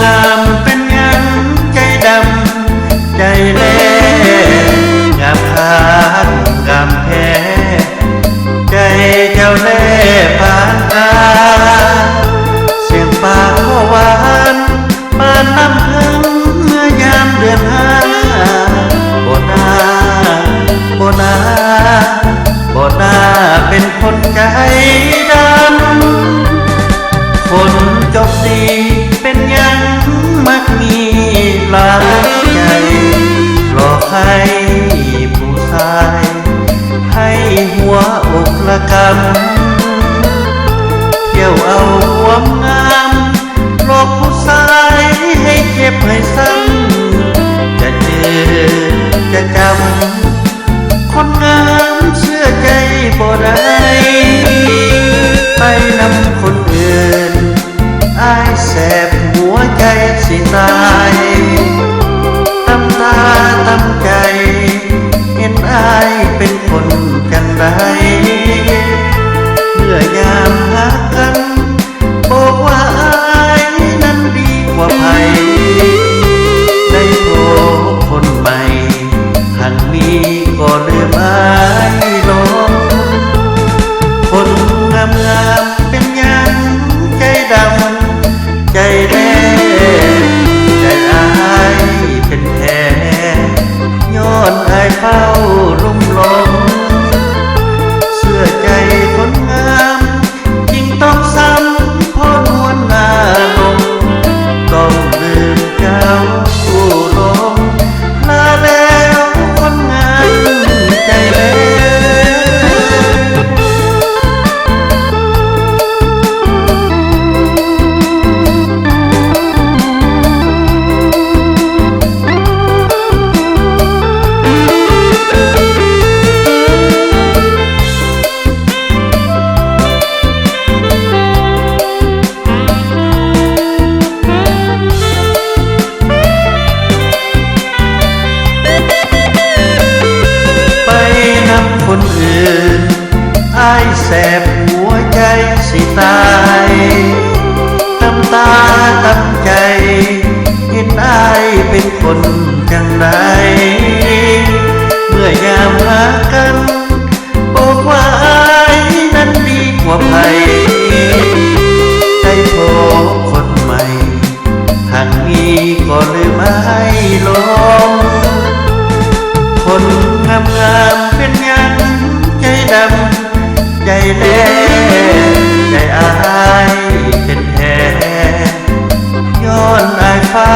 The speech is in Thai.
งามเป็นยังใจดำใจแลงามหานงามแท้ใจเจ้าแล่ผ่านตาเสียงปากก็หวานปานน้ำพึ่งเมื่อยามเดือนห้าโบนาโบนาโบนาเป็นคนใจดำคนจบดีเป็นยังมักมีหลายใจหลอกให้ผู้ชายให้หัวอกละกำเที่ยวเอาความงามหลอกผู้ชายให้เจ็บให้ซ้ำจะเจอจะจำคนงามเชื่อใจบ่ได้ไปนำคนอื่นอ้ายแสบหัวใจสิตายตำตาตำใจเห็นอ้ายเป็นคนจังไรเมื่อยามหากันบอกว่าอ้ายนั้นดีกว่าใครได้พบคนใหม่หันมีก็ลืมอ้ายลงคนงามงามเป็นยังใจดำใจแน่ใจอ้ายเป็นแท้ย้อนอ้ายเฝ้าลุ่มหลงเสื้อใจคนงามยิ่งต้องซ้ำเพราะนวลหน้าลงต้องลืมเจ้าลงลาแล้วคนงามใจแน่คนอื่นอ้ายแสบหัวใจสิตายตำตาตำใจเห็นอ้ายเป็นคนจังไรเมื่อยามหากันบอกว่าอ้ายนั้นดีกว่าใครได้พบคนใหม่หากมีก็ลืมอ้ายลงคนงามงามเป็นยังใจดำใจแน่ใจอ้ายเป็นแท้ย้อนอ้ายเฝ้า